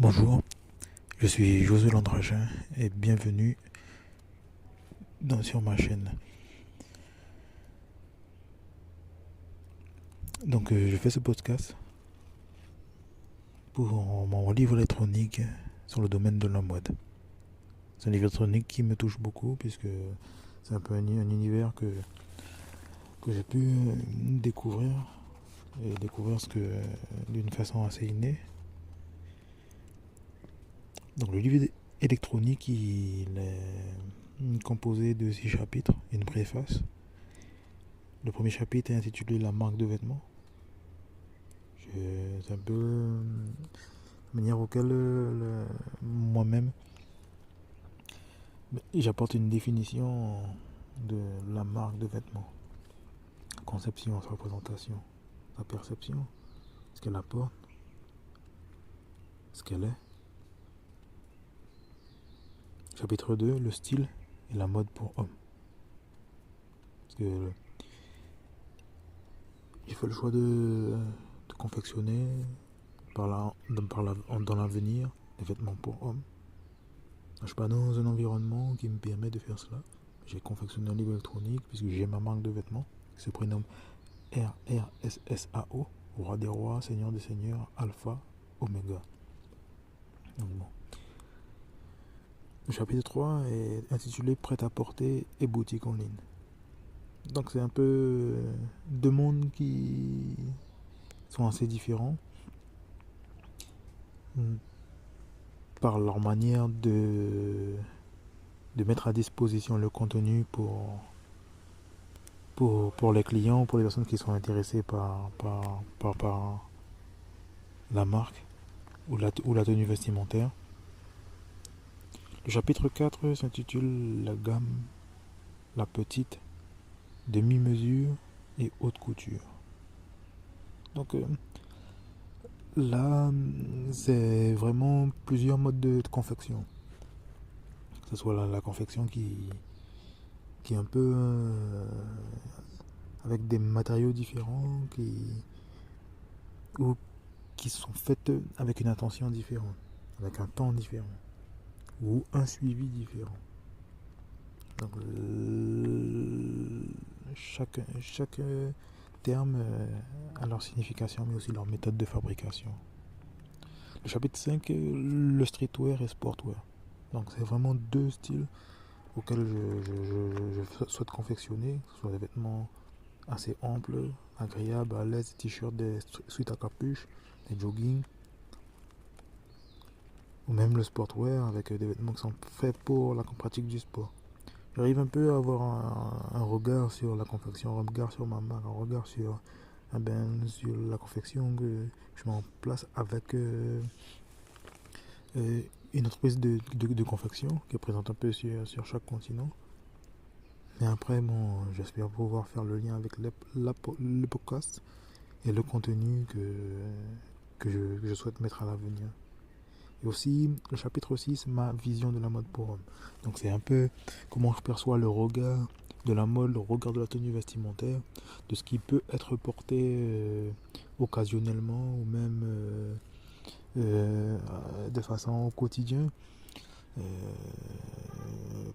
Bonjour, je suis Josué Landragin et bienvenue sur ma chaîne. Je fais ce podcast pour mon livre électronique sur le domaine de la mode. C'est un livre électronique qui me touche beaucoup puisque c'est un peu un univers que j'ai pu découvrir et découvrir d'une façon assez innée. Donc le livre électronique, il est composé de 6 chapitres, une préface. Le premier chapitre est intitulé La marque de vêtements. C'est un peu la manière auquel moi-même j'apporte une définition de la marque de vêtements. Conception, sa représentation, sa perception, ce qu'elle apporte, ce qu'elle est. Chapitre 2, le style et la mode pour hommes. Parce que j'ai fait le choix de confectionner dans l'avenir des vêtements pour hommes. Je ne suis pas dans un environnement qui me permet de faire cela. J'ai confectionné un livre électronique puisque j'ai ma marque de vêtements qui se prénomme RRSSAO, Roi des rois, Seigneur des seigneurs, Alpha, Oméga. Donc bon. Le chapitre 3 est intitulé Prêt à porter et boutique en ligne. Donc c'est un peu deux mondes qui sont assez différents par leur manière de mettre à disposition le contenu pour les clients, pour les personnes qui sont intéressées par la marque ou la tenue vestimentaire. Le chapitre 4 s'intitule La gamme, la petite, demi-mesure et haute couture. Donc là, c'est vraiment plusieurs modes de confection. Que ce soit la confection qui est un peu avec des matériaux différents qui sont faites avec une intention différente, avec un temps différent ou un suivi différent. Donc chaque terme a leur signification mais aussi leur méthode de fabrication. Le chapitre 5, le streetwear et sportwear. Donc c'est vraiment deux styles auxquels je souhaite confectionner, que ce soit des vêtements assez amples, agréables, à l'aise, des t-shirts, des sweats à capuche, des joggings, ou même le sportwear avec des vêtements qui sont faits pour la pratique du sport. J'arrive un peu à avoir un regard sur la confection, un regard sur ma marque, un regard sur la confection que je mets en place avec une entreprise de confection qui est présente un peu sur chaque continent. Et après, j'espère pouvoir faire le lien avec le podcast et le contenu que je souhaite mettre à l'avenir. Et aussi, le chapitre 6, ma vision de la mode pour homme. Donc c'est un peu comment je perçois le regard de la mode, le regard de la tenue vestimentaire, de ce qui peut être porté occasionnellement ou même de façon au quotidien.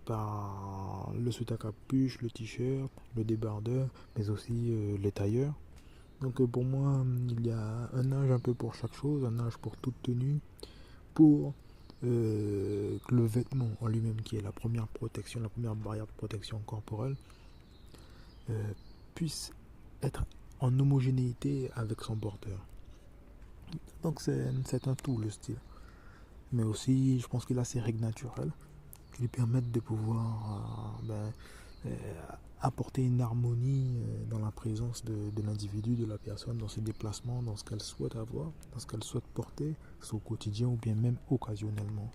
Par le sweat à capuche, le t-shirt, le débardeur, mais aussi les tailleurs. Donc pour moi, il y a un âge un peu pour chaque chose, un âge pour toute tenue, pour que le vêtement en lui-même, qui est la première protection, la première barrière de protection corporelle, puisse être en homogénéité avec son porteur. Donc c'est un tout, le style. Mais aussi, je pense qu'il a ses règles naturelles qui lui permettent de pouvoir apporter une harmonie dans la présence de l'individu, de la personne, dans ses déplacements, dans ce qu'elle souhaite avoir, dans ce qu'elle souhaite porter, soit au quotidien ou bien même occasionnellement.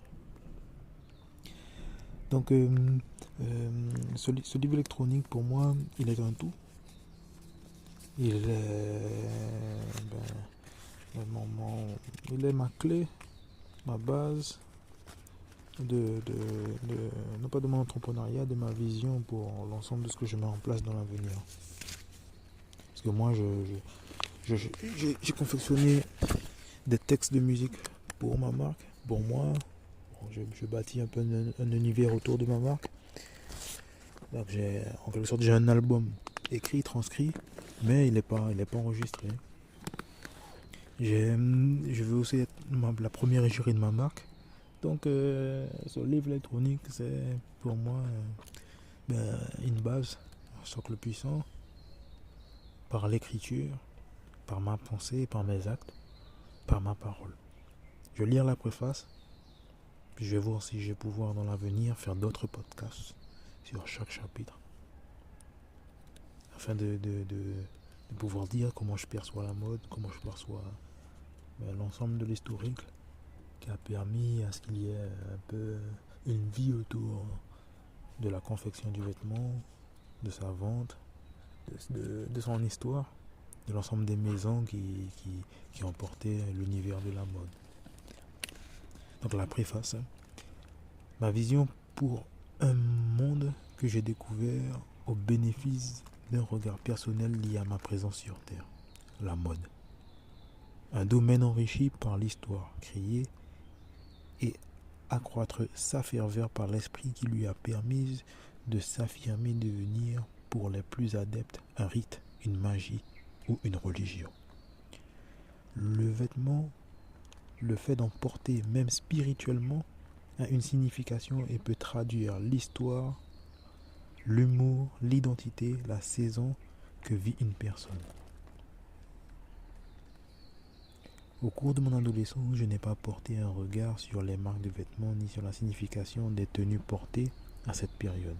Donc ce livre électronique, pour moi, il est un tout. Il est ma clé, ma base non pas de mon entrepreneuriat, de ma vision pour l'ensemble de ce que je mets en place dans l'avenir. Parce que moi, j'ai confectionné des textes de musique pour ma marque, pour moi, je bâtis un peu un univers autour de ma marque. Donc en quelque sorte, j'ai un album écrit, transcrit, mais il n'est pas enregistré. Je veux aussi être la première égérie de ma marque. Donc, ce livre électronique, c'est pour moi une base, un socle puissant par l'écriture, par ma pensée, par mes actes, par ma parole. Je vais lire la préface, puis je vais voir si je vais pouvoir dans l'avenir faire d'autres podcasts sur chaque chapitre, afin de pouvoir dire comment je perçois la mode, comment je perçois l'ensemble de l'historique qui a permis à ce qu'il y ait un peu une vie autour de la confection du vêtement, de sa vente, de son histoire, de l'ensemble des maisons qui ont porté l'univers de la mode. Donc la préface, ma vision pour un monde que j'ai découvert au bénéfice d'un regard personnel lié à ma présence sur Terre, la mode. Un domaine enrichi par l'histoire créée et accroître sa ferveur par l'esprit qui lui a permis de s'affirmer, devenir pour les plus adeptes un rite, une magie ou une religion. Le vêtement, le fait d'en porter même spirituellement, a une signification et peut traduire l'histoire, l'humour, l'identité, la saison que vit une personne. Au cours de mon adolescence, je n'ai pas porté un regard sur les marques de vêtements ni sur la signification des tenues portées à cette période.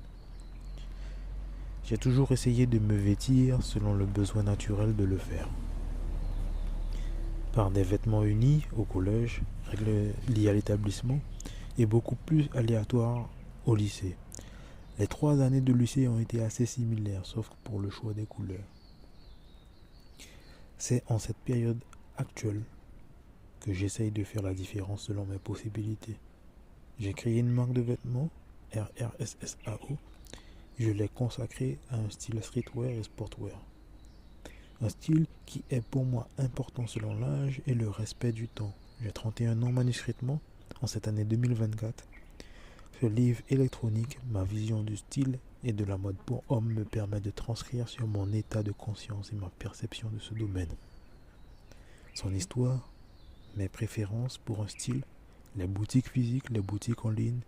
J'ai toujours essayé de me vêtir selon le besoin naturel de le faire. Par des vêtements unis au collège, règles liées à l'établissement, et beaucoup plus aléatoires au lycée. Les 3 années de lycée ont été assez similaires, sauf pour le choix des couleurs. C'est en cette période actuelle que j'essaye de faire la différence selon mes possibilités. J'ai créé une marque de vêtements, RRSSAO. Je l'ai consacrée à un style streetwear et sportwear. Un style qui est pour moi important selon l'âge et le respect du temps. J'ai 31 ans manuscritement en cette année 2024. Ce livre électronique, ma vision du style et de la mode pour homme me permet de transcrire sur mon état de conscience et ma perception de ce domaine. Son histoire, mes préférences pour un style, les boutiques physiques, les boutiques en ligne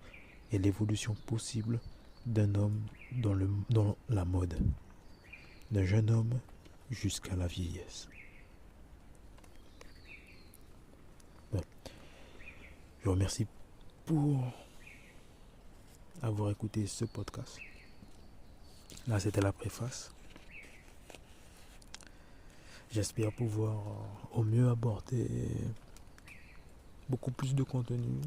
et l'évolution possible d'un homme dans la mode, d'un jeune homme jusqu'à la vieillesse. Je vous remercie pour avoir écouté ce podcast. Là, c'était la préface. J'espère pouvoir au mieux aborder beaucoup plus de contenu.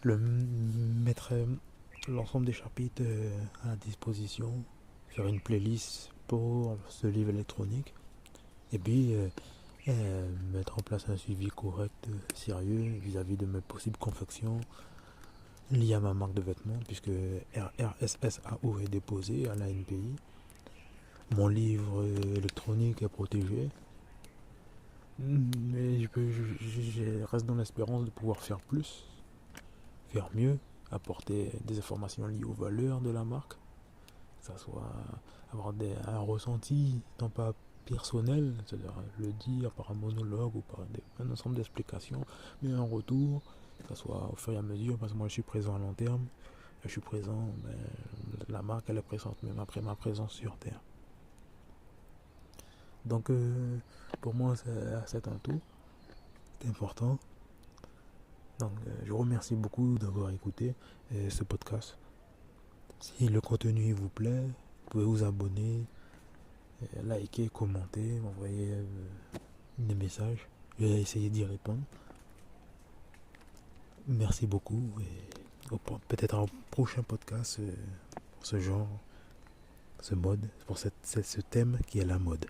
Mettre l'ensemble des chapitres à la disposition. Faire une playlist pour ce livre électronique. Et puis mettre en place un suivi correct, sérieux vis-à-vis de mes possibles confections liées à ma marque de vêtements, puisque RRSSAO est déposé à la NPI. Mon livre électronique est protégé. Mais je reste dans l'espérance de pouvoir faire plus, faire mieux, apporter des informations liées aux valeurs de la marque, que ça soit avoir un ressenti non pas personnel, c'est-à-dire le dire par un monologue ou par un ensemble d'explications, mais un retour, que ça soit au fur et à mesure, parce que moi je suis présent à long terme, je suis présent, la marque elle est présente même après ma présence sur Terre. Donc pour moi c'est un tout, c'est important. Donc je vous remercie beaucoup d'avoir écouté ce podcast. Si le contenu vous plaît, vous pouvez vous abonner, liker, commenter, m'envoyer des messages. Je vais essayer d'y répondre. Merci beaucoup et peut-être un prochain podcast pour ce genre, ce mode, pour ce thème qui est la mode.